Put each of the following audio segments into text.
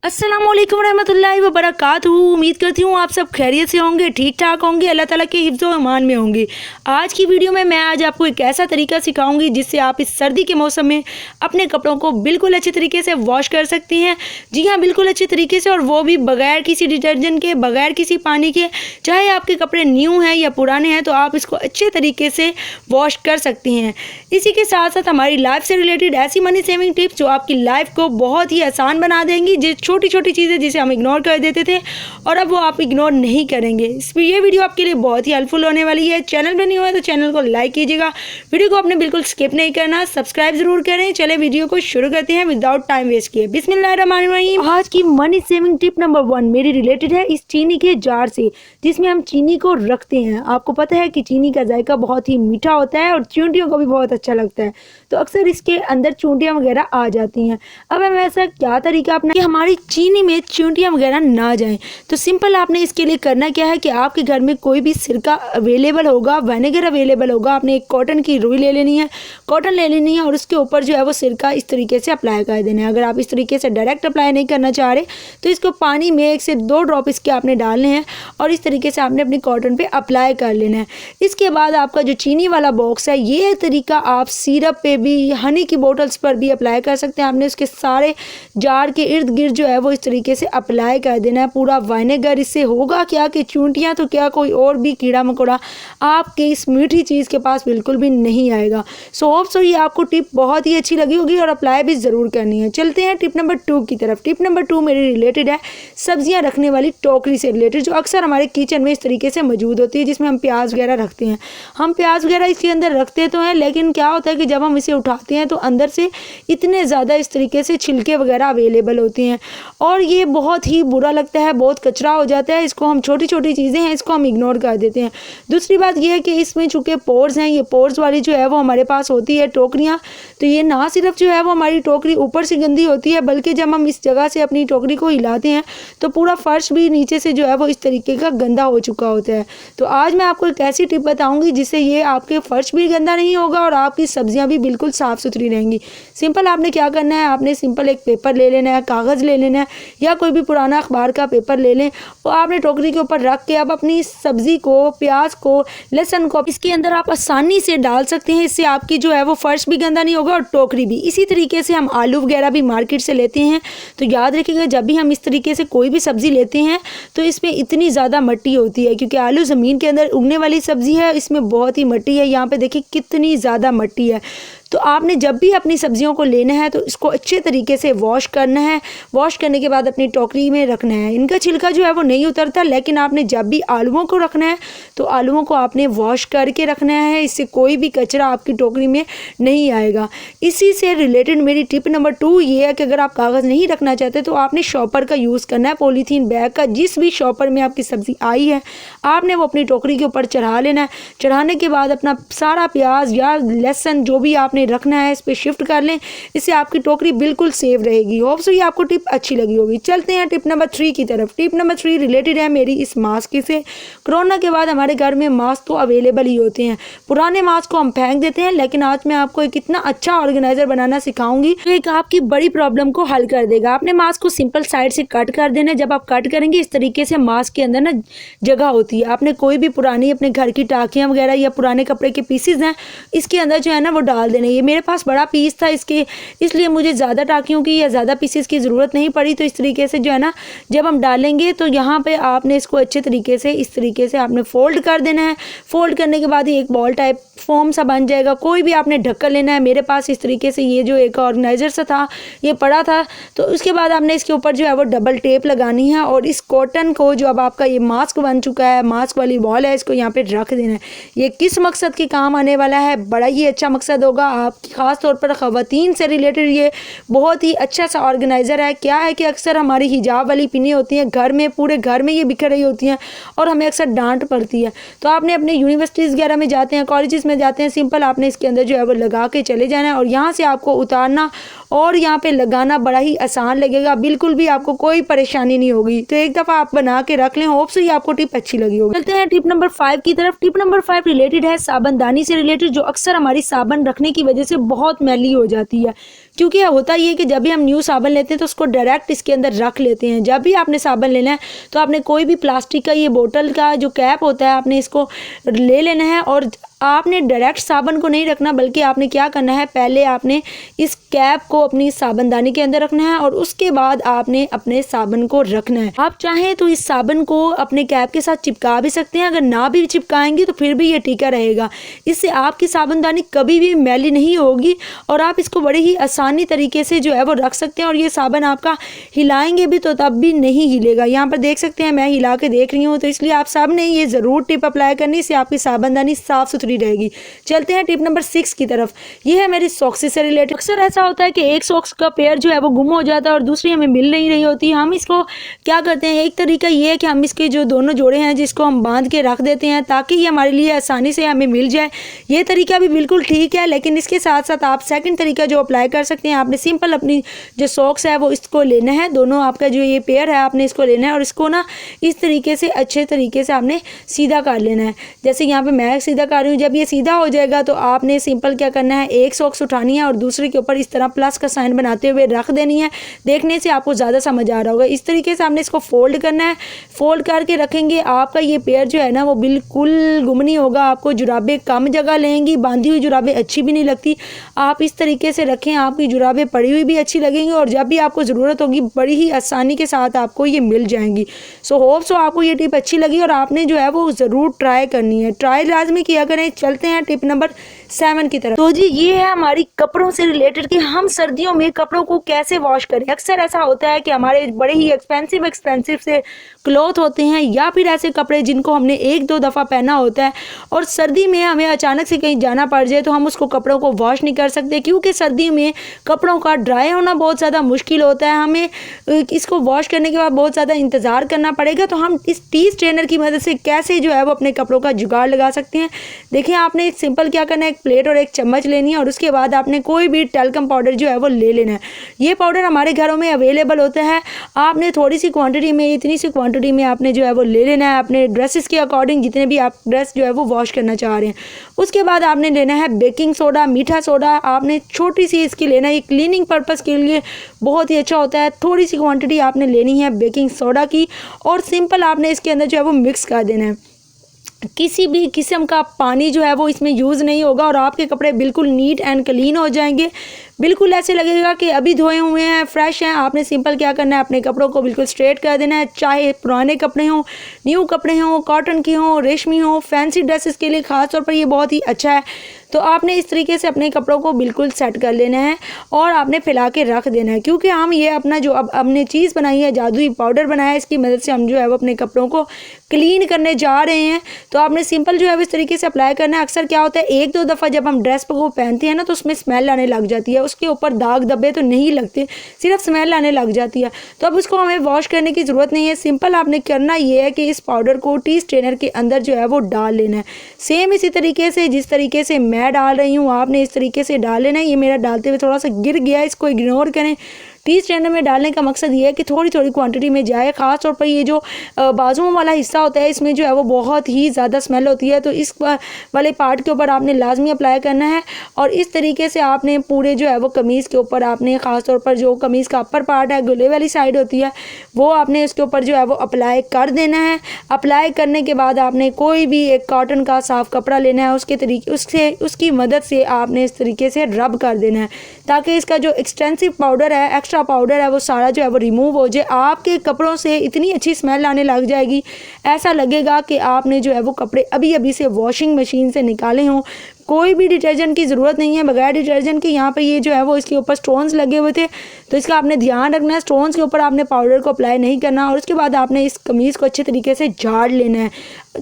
अस्सलामुअलैकुम रहमतुल्लाहि व बरकातुहू। उम्मीद करती हूँ आप सब खैरियत से होंगे, ठीक ठाक होंगे, अल्लाह ताला के हिफ्ज़ व अमान में होंगे। आज की वीडियो में मैं आज आपको एक ऐसा तरीका सिखाऊंगी जिससे आप इस सर्दी के मौसम में अपने कपड़ों को बिल्कुल अच्छे तरीके से वॉश कर सकती हैं। जी हाँ, बिल्कुल अच्छे तरीके से, और वो भी बगैर किसी डिटर्जेंट के, बगैर किसी पानी के। चाहे आपके कपड़े न्यू हैं या पुराने हैं तो आप इसको अच्छे तरीके से वॉश कर सकती हैं। इसी के साथ साथ हमारी लाइफ से रिलेटेड ऐसी मनी सेविंग टिप्स जो आपकी लाइफ को बहुत ही आसान बना देंगी। छोटी छोटी चीज़ें जिसे हम इग्नोर कर देते थे और अब वो आप इग्नोर नहीं करेंगे। ये वीडियो आपके लिए बहुत ही हेल्पफुल होने वाली है। चैनल पर नहीं हुआ तो चैनल को लाइक कीजिएगा, वीडियो को आपने बिल्कुल स्किप नहीं करना, सब्सक्राइब जरूर करें। चले वीडियो को शुरू करते हैं विदाउट टाइम वेस्ट किए। बिस्मिल्लाहिर्रहमानिर्रहीम। आज की मनी सेविंग टिप नंबर 1 मेरी रिलेटेड है इस चीनी के जार से जिसमें हम चीनी को रखते हैं। आपको पता है कि चीनी का जायका बहुत ही मीठा होता है और चींटियों को भी बहुत अच्छा लगता है, तो अक्सर इसके अंदर चींटियां वगैरह आ जाती हैं। अब हम ऐसा क्या तरीका अपना कि हमारी चीनी में चींटियां वगैरह ना जाएं। तो सिंपल आपने इसके लिए करना क्या है कि आपके घर में कोई भी सिरका अवेलेबल होगा, विनेगर अवेलेबल होगा, आपने एक कॉटन की रुई ले लेनी है, कॉटन ले लेनी है और उसके ऊपर जो है वो सिरका इस तरीके से अप्लाई कर देना है। अगर आप इस तरीके से डायरेक्ट अप्लाई नहीं करना चाह रहे तो इसको पानी में 1 से 2 ड्रॉप इसके आपने डालने हैं और इस तरीके से आपने अपनी कॉटन पे अप्लाई कर लेना है। इसके बाद आपका जो चीनी वाला बॉक्स है, ये तरीका आप सिरप पे भी, हनी की बोतल्स पर भी अप्लाई कर सकते हैं। आपने उसके सारे जार के इर्द गिर्द जो है वो इस तरीके से अप्लाई कर देना है पूरा विनेगर। इससे होगा क्या कि चींटियां तो क्या, कोई और भी कीड़ा मकोड़ा आपके इस मीठी चीज़ के पास बिल्कुल भी नहीं आएगा। सो होप सो ये आपको टिप बहुत ही अच्छी लगी होगी और अप्लाई भी ज़रूर करनी है। चलते हैं टिप नंबर 2 की तरफ। टिप नंबर 2 मेरी रिलेटेड है सब्जियां रखने वाली टोकरी से रिलेटेड, जो अक्सर हमारे किचन में इस तरीके से मौजूद होती है, जिसमें हम प्याज वगैरह रखते हैं। हम प्याज वगैरह इसके अंदर रखते तो हैं, लेकिन क्या होता है कि जब हम इसे उठाते हैं तो अंदर से इतने ज़्यादा इस तरीके से छिलके वगैरह अवेलेबल होती हैं और ये बहुत ही बुरा लगता है, बहुत कचरा हो जाता है। इसको हम, छोटी छोटी चीज़ें हैं, इसको हम इग्नोर कर देते हैं। दूसरी बात यह है कि इसमें चूँकि पोर्स हैं, ये पोर्स वाली जो है वो हमारे पास होती है टोकरियाँ, तो ये ना सिर्फ जो है वो हमारी टोकरी ऊपर से गंदी होती है, बल्कि जब हम इस जगह से अपनी टोकरी को हिलाते हैं तो पूरा फर्श भी नीचे से जो है वो इस तरीके का गंदा हो चुका होता है। तो आज मैं आपको एक ऐसी टिप बताऊँगी जिससे ये आपके फर्श भी गंदा नहीं होगा और आपकी सब्जियाँ भी बिल्कुल साफ़ सुथरी रहेंगी। सिंपल आपने क्या करना है, आपने सिंपल एक पेपर ले लेना है, कागज़ ले लेना है या कोई भी पुराना अखबार का पेपर ले लें और आपने टोकरी के ऊपर रख के अब अपनी सब्ज़ी को, प्याज को, लहसुन को इसके अंदर आप आसानी से डाल सकते हैं। इससे आपकी जो है वो फर्श भी गंदा नहीं होगा और टोकरी भी। इसी तरीके से हम आलू वगैरह भी मार्केट से लेते हैं, तो याद रखिएगा जब भी हम इस तरीके से कोई भी सब्ज़ी लेते हैं तो इसमें इतनी ज़्यादा मिट्टी होती है, क्योंकि आलू ज़मीन के अंदर उगने वाली सब्ज़ी है, इसमें बहुत ही मिट्टी है। यहाँ पे देखिए कितनी ज़्यादा मिट्टी है। तो आपने जब भी अपनी सब्जियों को लेना है तो इसको अच्छे तरीके से वॉश करना है। वॉश करने के बाद अपनी टोकरी में रखना है। इनका छिलका जो है वो नहीं उतरता, लेकिन आपने जब भी आलूओं को रखना है तो आलूओं को आपने वॉश करके रखना है, इससे कोई भी कचरा आपकी टोकरी में नहीं आएगा। इसी से रिलेटेड मेरी टिप नंबर 2 ये है कि अगर आप कागज़ नहीं रखना चाहते तो आपने शॉपर का यूज़ करना है, पॉलीथीन बैग का। जिस भी शॉपर में आपकी सब्ज़ी आई है आपने वो अपनी टोकरी के ऊपर चढ़ा लेना है। चढ़ाने के बाद अपना सारा प्याज या लहसुन जो भी आपने रखना है इस पे शिफ्ट कर लें, इससे आपकी टोकरी बिल्कुल सेफ रहेगी। होप सो ये आपको टिप अच्छी लगी होगी। चलते हैं टिप नंबर 3 की तरफ। टिप नंबर 3 रिलेटेड है मेरी इस मास्क से। कोरोना के बाद हमारे घर में मास्क तो अवेलेबल ही होते हैं, पुराने मास्क को हम फेंक देते हैं, लेकिन आज मैं आपको एक इतना अच्छा ऑर्गेनाइजर बनाना सिखाऊंगी जो एक आपकी बड़ी प्रॉब्लम को हल कर देगा। आपने मास्क को सिंपल साइड से कट कर देना है। जब आप कट करेंगे इस तरीके से मास्क के अंदर ना जगह होती है, आपने कोई भी पुरानी अपने घर की टाकियाँ वगैरह या पुराने कपड़े के पीसेज हैं इसके अंदर जो है ना वो डाल देना। ये मेरे पास बड़ा पीस था इसके, इसलिए मुझे ज़्यादा टाकियों की या ज़्यादा पीसेस की ज़रूरत नहीं पड़ी। तो इस तरीके से जो है ना जब हम डालेंगे तो यहाँ पे आपने इसको अच्छे तरीके से इस तरीके से आपने फोल्ड कर देना है। फोल्ड करने के बाद ये एक बॉल टाइप फॉर्म सा बन जाएगा। कोई भी आपने ढक्कन लेना है। मेरे पास इस तरीके से ये जो एक ऑर्गेनाइजर सा था ये पड़ा था, तो उसके बाद आपने इसके ऊपर जो है वो डबल टेप लगानी है और इस कॉटन को, जो अब आपका ये मास्क बन चुका है, मास्क वाली बॉल है, इसको यहाँ पे रख देना है। ये किस मकसद के काम आने वाला है, बड़ा ही अच्छा मकसद होगा आपकी, खास तौर पर ख़वातीन से रिलेटेड ये बहुत ही अच्छा सा ऑर्गेनाइज़र है। क्या है कि अक्सर हमारी हिजाब वाली पिनें होती हैं घर में, पूरे घर में ये बिखर रही होती हैं और हमें अक्सर डांट पड़ती है। तो आपने अपने यूनिवर्सिटीज़ वगैरह में जाते हैं, कॉलेजेस में जाते हैं, सिंपल आपने इसके अंदर जो है वो लगा के चले जाना है और यहाँ से आपको उतारना और यहाँ पे लगाना बड़ा ही आसान लगेगा, बिल्कुल भी आपको कोई परेशानी नहीं होगी। तो एक दफ़ा आप बना के रख लें। होप से ये आपको टिप अच्छी लगी होगी। चलते हैं टिप नंबर 5 की तरफ। टिप नंबर 5 रिलेटेड है साबनदानी से रिलेटेड, जो अक्सर हमारी साबन रखने की वजह से बहुत मैली हो जाती है। क्योंकि होता ये है कि जब भी हम न्यू साबुन लेते हैं तो उसको डायरेक्ट इसके अंदर रख लेते हैं। जब भी आपने साबुन लेना है तो आपने कोई भी प्लास्टिक का ये बोतल का जो कैप होता है आपने इसको ले लेना है और आपने डायरेक्ट साबुन को नहीं रखना, बल्कि आपने क्या करना है, पहले आपने इस कैप को अपनी साबुनदानी के अंदर रखना है और उसके बाद आपने अपने साबुन को रखना है। आप चाहें तो इस साबुन को अपने कैप के साथ चिपका भी सकते हैं, अगर ना भी चिपकाएंगे तो फिर भी ये टीका रहेगा। इससे आपकी साबुनदानी कभी भी मैली नहीं होगी और आप इसको बड़े ही आसानी तरीके से जो है वो रख सकते हैं और ये साबुन आपका हिलाएंगे भी तो तब भी नहीं हिलेगा। यहाँ पर देख सकते हैं मैं हिला के देख रही हूँ, तो इसलिए आप सब ने ये ज़रूर टिप अप्लाई करनी, इससे आपकी साबुनदानी साफ़ सुथरी रहेगी। चलते हैं टिप नंबर 6 की तरफ। ये है मेरी सॉक्स से रिलेटेड। अक्सर ऐसा होता है कि एक सॉक्स का पेयर जो है वो गुम हो जाता है और दूसरी हमें मिल नहीं रही होती। हम इसको क्या करते हैं, एक तरीका ये है कि हम इसके जो दोनों जोड़े हैं जिसको हम बांध के रख देते हैं ताकि ये हमारे लिए आसानी से हमें मिल जाए। ये तरीका भी बिल्कुल ठीक है, लेकिन इसके साथ साथ आप सेकंड तरीका जो अप्लाई कर सकते हैं, आपने सिंपल अपनी जो सॉक्स है वो इसको लेना है, दोनों आपका जो ये पेयर है आपने इसको लेना है और इसको ना इस तरीके से अच्छे तरीके से आपने सीधा कर लेना है। जैसे यहाँ पे मैं सीधा कर रही हूँ। जब ये सीधा हो जाएगा तो आपने सिंपल क्या करना है, एक सॉक्स उठानी है और दूसरे के ऊपर इस तरह प्लस का साइन बनाते हुए रख देनी है। देखने से आपको ज़्यादा समझ आ रहा होगा। इस तरीके से आपने इसको फोल्ड करना है। फोल्ड करके रखेंगे, आपका ये पेयर जो है ना वो बिल्कुल गुम नहीं होगा। आपको जुराबें कम जगह लेंगी, बांधी हुई जुराबें अच्छी भी नहीं लगती। आप इस तरीके से रखें, आपकी जुराबें पड़ी हुई भी अच्छी लगेंगी और जब भी आपको ज़रूरत होगी बड़ी ही आसानी के साथ आपको ये मिल जाएंगी। सो होप सो आपको ये टिप अच्छी लगी और आपने जो है वो ज़रूर ट्राई करनी है। ट्राई लाजमी किया करें। चलते हैं टिप नंबर 7 की तरफ। तो जी ये है हमारी कपड़ों से रिलेटेड कि हम सर्दियों में कपड़ों को कैसे वॉश करें। अक्सर ऐसा होता है कि हमारे बड़े ही एक्सपेंसिव से क्लॉथ होते हैं या फिर ऐसे कपड़े जिनको हमने 1-2 दफ़ा पहना होता है और सर्दी में हमें अचानक से कहीं जाना पड़ जाए तो हम उसको कपड़ों को वॉश नहीं कर सकते, क्योंकि सर्दी में कपड़ों का ड्राई होना बहुत ज़्यादा मुश्किल होता है। हमें इसको वॉश करने के बाद बहुत ज़्यादा इंतज़ार करना पड़ेगा। तो हम इस टी स्ट्रेनर की मदद से कैसे जो है वो अपने कपड़ों का जुगाड़ लगा सकते हैं। देखिए आपने एक सिंपल क्या करना है, एक प्लेट और एक चम्मच लेनी है और उसके बाद आपने कोई भी टेल्कम पाउडर जो है वो ले लेना है। ये पाउडर हमारे घरों में अवेलेबल होता है। आपने थोड़ी सी क्वांटिटी में, इतनी सी क्वांटिटी में आपने जो है वो ले लेना है अपने ड्रेसेस के अकॉर्डिंग, जितने भी आप ड्रेस जो है वो वॉश करना चाह रहे हैं। उसके बाद आपने लेना है बेकिंग सोडा, मीठा सोडा आपने छोटी सी इसकी लेना है। ये क्लीनिंग पर्पज़ के लिए बहुत ही अच्छा होता है। थोड़ी सी क्वांटिटी आपने लेनी है बेकिंग सोडा की और सिंपल आपने इसके अंदर जो है वो मिक्स कर देना है। किसी भी किस्म का पानी जो है वो इसमें यूज़ नहीं होगा और आपके कपड़े बिल्कुल नीट एंड क्लीन हो जाएंगे। बिल्कुल ऐसे लगेगा कि अभी धोए हुए हैं, फ्रेश हैं। आपने सिंपल क्या करना है, अपने कपड़ों को बिल्कुल स्ट्रेट कर देना है। चाहे पुराने कपड़े हों, न्यू कपड़े हों, कॉटन के हों, रेशमी हों, फैंसी ड्रेसेस के लिए ख़ास तौर पर ये बहुत ही अच्छा है। तो आपने इस तरीके से अपने कपड़ों को बिल्कुल सेट कर लेना है और आपने फैला के रख देना है, क्योंकि हम ये अपना जो अब हमने चीज़ बनाई है, जादुई पाउडर बनाया है, इसकी मदद से हम जो है वो अपने कपड़ों को क्लीन करने जा रहे हैं। तो आपने सिंपल जो है वो इस तरीके से अप्लाई करना है। अक्सर क्या होता है, 1-2 दफ़ा जब हम ड्रेस को पहनते हैं ना तो उसमें स्मेल आने लग जाती है। उसके ऊपर दाग धब्बे तो नहीं लगते, सिर्फ स्मेल आने लग जाती है। तो अब उसको हमें वॉश करने की ज़रूरत नहीं है। सिंपल आपने करना ये है कि इस पाउडर को टी स्ट्रेनर के अंदर जो है वो डाल लेना है। सेम इसी तरीके से जिस तरीके से मैं डाल रही हूँ आपने इस तरीके से डाल लेना है। ये मेरा डालते हुए थोड़ा सा गिर गया, इसको इग्नोर करें। टी स्ट्रेनर में डालने का मकसद ये है कि थोड़ी थोड़ी क्वांटिटी में जाए। ख़ास तौर पर ये जो बाजुओं वाला हिस्सा होता है इसमें जो है वो बहुत ही ज़्यादा स्मेल होती है, तो इस वाले पार्ट के ऊपर आपने लाजमी अप्लाई करना है। और इस तरीके से आपने पूरे जो है वो कमीज़ के ऊपर आपने ख़ास तौर पर जो कमीज़ का अपर पार्ट है, गले वाली साइड होती है, वो आपने इसके ऊपर जो है वो अप्लाई कर देना है। अप्लाई करने के बाद आपने कोई भी एक कॉटन का साफ़ कपड़ा लेना है, उसकी मदद से आपने इस तरीके से रब कर देना है ताकि इसका जो एक्सटेंसिव पाउडर है, एक्स्ट्रा पाउडर है, वो सारा जो है वो रिमूव हो जाए। आपके कपड़ों से इतनी अच्छी स्मेल आने लग जाएगी, ऐसा लगेगा कि आपने जो है वो कपड़े अभी अभी से वॉशिंग मशीन से निकाले हों। कोई भी डिटर्जेंट की ज़रूरत नहीं है, बगैर डिटर्जेंट के। यहाँ पे ये जो है वो इसके ऊपर स्टोन्स लगे हुए थे, तो इसका आपने ध्यान रखना है। स्टोन्स के ऊपर आपने पाउडर को अप्लाई नहीं करना और उसके बाद आपने इस कमीज़ को अच्छे तरीके से झाड़ लेना है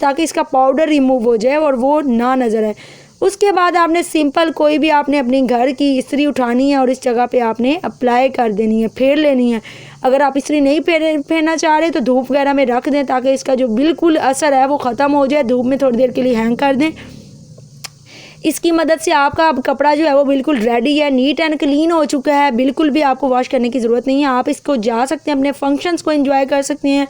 ताकि इसका पाउडर रिमूव हो जाए और वो ना नज़र आए। उसके बाद आपने सिंपल कोई भी आपने अपनी घर की इस्त्री उठानी है और इस जगह पे आपने अप्लाई कर देनी है, फेर लेनी है। अगर आप इस्त्री नहीं फेरना चाह रहे तो धूप वगैरह में रख दें ताकि इसका जो बिल्कुल असर है वो ख़त्म हो जाए। धूप में थोड़ी देर के लिए हैंग कर दें। इसकी मदद से आपका अब कपड़ा जो है वो बिल्कुल रेडी है, नीट एंड क्लीन हो चुका है। बिल्कुल भी आपको वॉश करने की ज़रूरत नहीं है। आप इसको जा सकते हैं, अपने फंक्शंस को एंजॉय कर सकते हैं।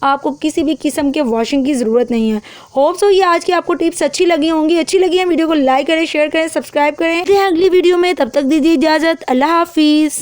आपको किसी भी किस्म के वॉशिंग की ज़रूरत नहीं है। होप सो ये आज की आपको टिप्स अच्छी लगी होंगी। अच्छी लगी है वीडियो को लाइक करें, शेयर करें, सब्सक्राइब करें। अगली वीडियो में, तब तक दीजिए इजाज़त। अल्लाह हाफिज़।